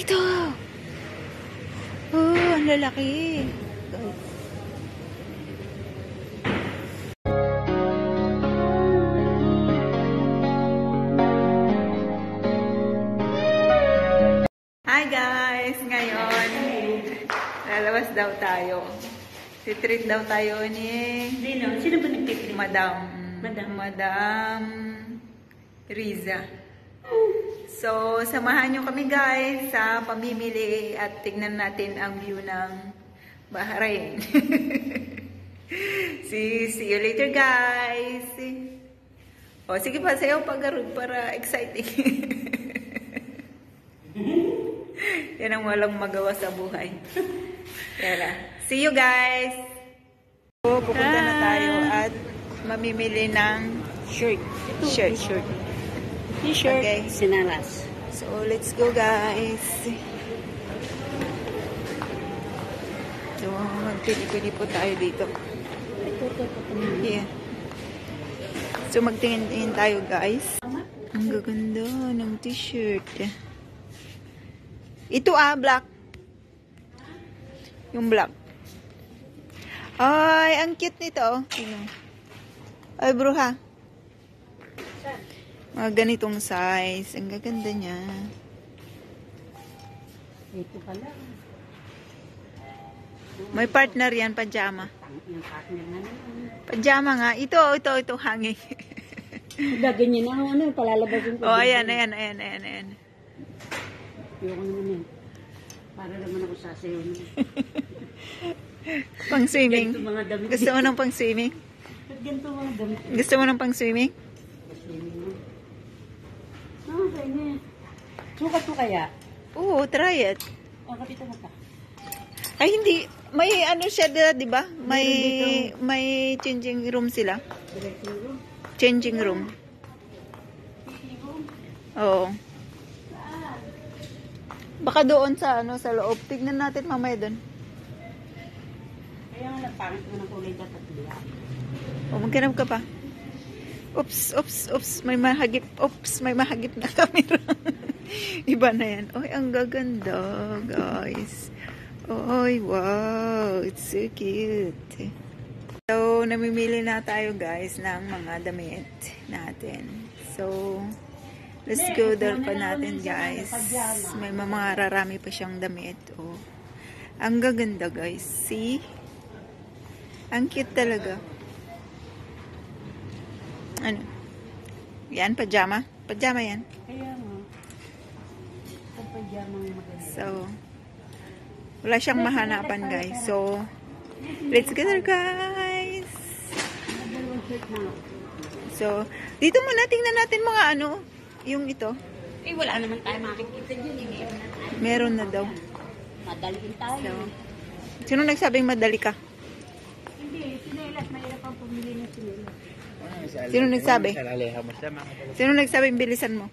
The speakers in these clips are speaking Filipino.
Ito! Oh, ang lalaki. Hi guys! Ngayon, lalabas daw tayo. Titreat daw tayo ni... Sino ba nagtitreat? Madam Riza. So, samahan nyo kami guys sa pamimili at tignan natin ang view ng Bahrain. See you later guys! O, sige pa, sayaw pag-arod para exciting. Yan ang walang magawa sa buhay. Tara. See you guys! So, pupunta na tayo at mamimili ng shirt. Shirt. T-shirt, Okay. sinaras. So, let's go guys! So, magpili-pili po tayo dito. Yeah. So, magtingin-tingin tayo guys. Ang gaganda ng t-shirt. Ito black. Yung black. Ay, ang cute nito. Ay, bruha. Mga ganitong size. Ang gaganda niya. Ito pala. May partner yan, pajama. Yung partner na naman. Pajama nga. Ito, hanging. Ganyan na palalabasin ko. Oh, ayan. Ayoko naman yan. Para naman ako sasayaw naman. Pang swimming. Ganito mga damit. Gusto mo ng pang swimming? Ganito mga damit. Gusto mo ng pang swimming? Ganyan. Sukat mo kaya? Oo, try it. Kapitan mo pa. Ay, hindi. May ano siya, di ba? May changing room sila. Changing room. Oo. Baka doon sa sa loob. Tignan natin mamaya doon. Kaya nga pangit mo ng kulay dapat diba? O, maghanap ka pa. Oops. May mahagip. May mahagip na camera. Iba na yan. Oy, ang gaganda, guys. Oy, wow. It's so cute. So, namimili na tayo, guys, ng mga damit natin. So, let's go doon pa natin, guys. May mga rarami pa siyang damit. Oh. Ang gaganda, guys. See? Ang cute talaga. Ano? Yan, pajama? Pajama yan. Kaya nga. Ang pajama ng maganda. So, wala siyang mahanapan, guys. So, let's go there, guys. So, dito muna, tingnan natin mga yung ito. Eh, wala naman tayo makikita dyan. Meron na daw. Madaliin tayo. So, sino nagsabing madali ka? Hindi, sinelas. Mahirap ang pumili ng sinelas. Sino nagsabi? Sino nagsabing bilisan mo?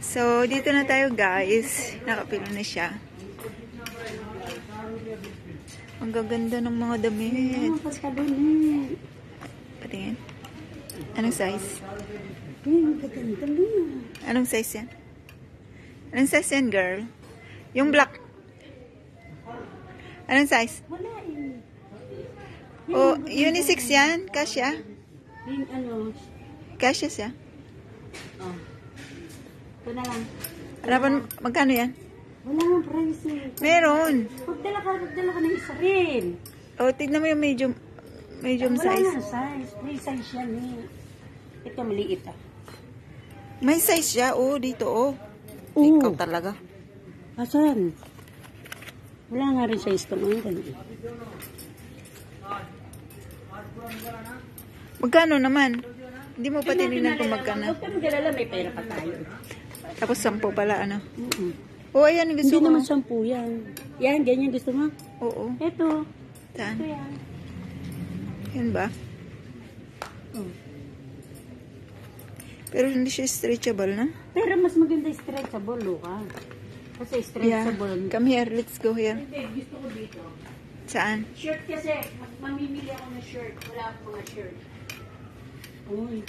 So, dito na tayo, guys. Nakapilo na siya. Ang gaganda ng mga damit. Patingin. Anong size? Anong size yan? Anong size yan, girl? Yung black. Anong size? Wala eh. Oh, unisex yan? Kasya? Yung Kasya siya? Oh. Ito na lang. Harapan, magkano yan? Wala nang price eh. Meron. Magdala ka ng isa rin. Oh, tignan mo yung medium Wala size. nang size. May size yan eh. Ito maliit ah. May size siya. Oh, dito oh. Oo. Ikaw talaga. Asan? Wala nga rin size ito ngayon. Magkano naman? Hindi mo pa tinignan kung magkano. Huwag ka mag-alala, may pera pa tayo. Tapos 10 pala, ano? Oh, ayan, gusto Hindi ko. naman 10 yan. Yan, ganyan gusto mo? Oo. Ito. Saan? Ito yan. Yan ba? Oh. Pero hindi siya stretchable, na? Pero mas maganda stretchable, Luka. Kasi stretchable. Come here, let's go here. Hindi, gusto ko dito. Saan? Shirt kasi, mamimili ako ng shirt. Wala akong mga shirt. Uy.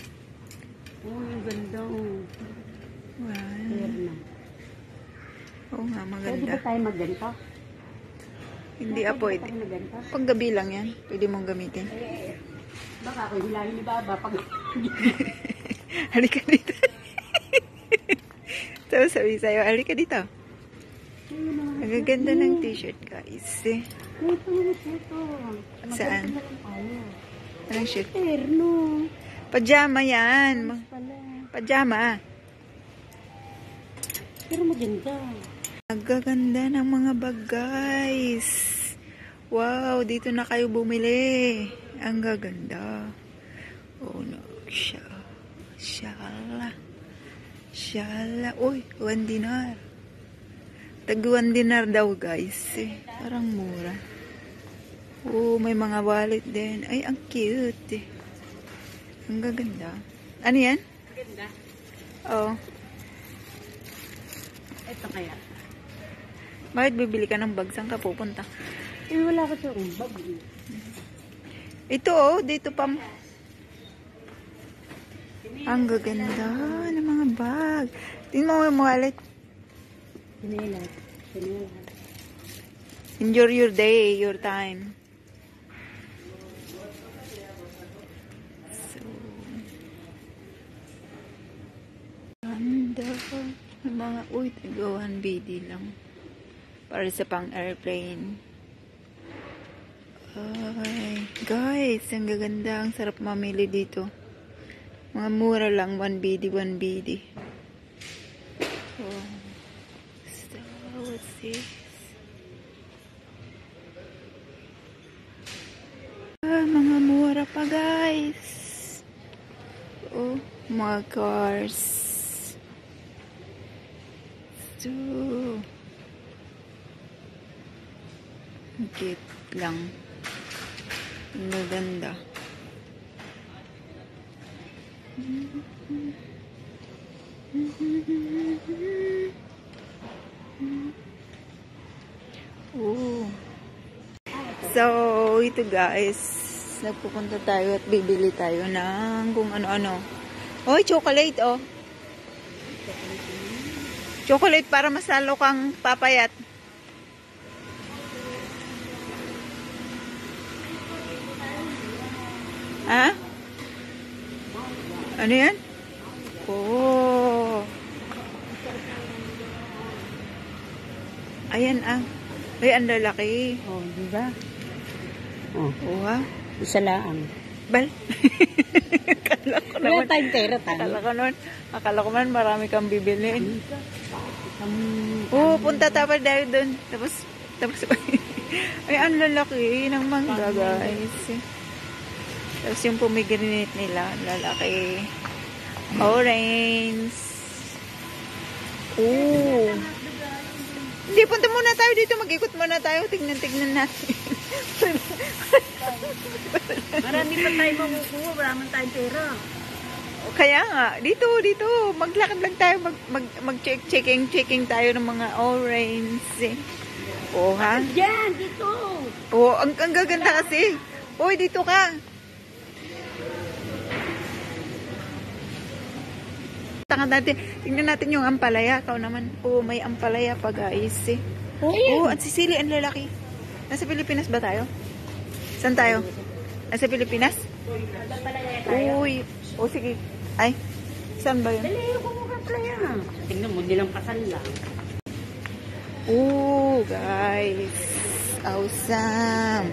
Uy, ang ganda. Oh. Pwede maganda. ba tayo magganto? Hindi pwede. Tayo magganto? Pag gabi lang yan, pwede mong gamitin. Baka ako hilahin ni Baba pag... Halika dito. So, sabi sa'yo, halika dito. Ang gaganda ng t-shirt, guys. Ito. Saan? Anong shirt? Terno. Pajama yan. Pala. Pajama. Pero maganda. Ang gaganda ng mga bag, guys. Wow, dito na kayo bumili. Ang gaganda. Oh, no. Shala. Uy, 1 dinar. Tag 1 dinar daw, guys. Parang mura. Oh, may mga wallet din. Ay, ang cute. Ang gaganda. Ano yan? Maganda. Oh. Ito kaya. Bakit bibili ka ng bag? Saan ka pupunta? Wala ko sa bag. Ito, dito pa. Ang gaganda ng mga bag. Tingnan mo yung wallet. Sinelas. Enjoy your day, your time. So, ganda. Yung mga, uy, tagawan BD lang. Para sa pang airplane. Ay, guys, ang gaganda. Ang sarap mamili dito. Mga mura lang, 1 BD. Oh. So, what's this? Mga mura pa, guys. Oh, mga cars. So, cute lang. Ang ganda. Oh. So, ito guys, nagpupunta tayo at bibili tayo ng kung ano-ano. Oy, chocolate, oh. Chocolate para masalo kang papayat. Ha? Ano yan? Oh. Ayan ah. Ay, ang lalaki. Oh, di ba? Oh, Oh, ha? isa lang. Bal. Akala ko Wala naman. tayong pera tayo. Akala ko man marami kang bibilin. Oh, punta tayo dahil doon. Tapos, ay, ang lalaki ng mangga, guys. Tapos yung pomegranate nila, lalaki. Orange. Oh. Hindi, punta muna tayo dito. Mag-ikot muna tayo. Tignan natin. Marami pa tayo makukuha. Wala man tayong pera. Kaya nga, dito. Maglakad lang tayo. Mag-checking tayo ng mga orange. Oh, ha? Diyan, dito. Oh, ang gaganda kasi. Hoy, dito ka. Tingnan natin yung ampalaya. Ikaw naman. Oh, may ampalaya pa, guys. Oh, ang sisili, ang lalaki. Nasa Pilipinas ba tayo? Saan tayo? Nasa Pilipinas? Uy. Oh, sige. Ay, saan ba yun? Dali, yung ampalaya. Tingnan mo, nilang kasal lang. Oh, guys. Awesome.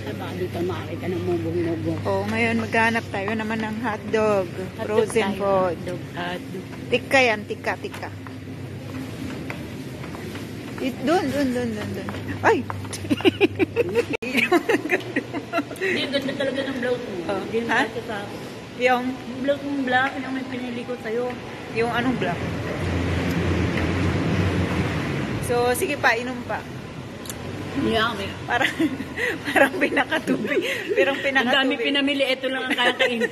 Ay, baka dito makakita ng mugong-mugong. Oh, ngayon maghanap tayo naman ng hotdog. Frozen food. Hotdog. Tikka yan, tikka. Doon. Ay! Hindi, ganda talaga ng blouse mo. Oh, Hindi ha? naman sa... Yung Blouse mong black, yun ang may pinili ko sa'yo. anong black? So, sige pa, inom pa. Yummy. Parang pinakatubi. Ang dami pinamili, ito lang ang kakain.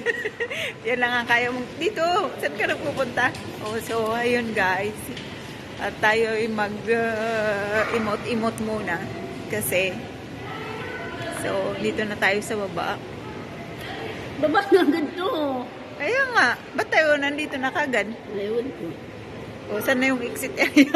Yan lang ang kaya mong. Dito, saan ka nagpupunta? Oh, so, ayun guys. At tayo ay mag-imot-imot muna. Kasi, so, dito na tayo sa baba. Baba na ganito. Kaya nga, ba't tayo nandito na kagad? Ayun ko. O, saan na yung exit area?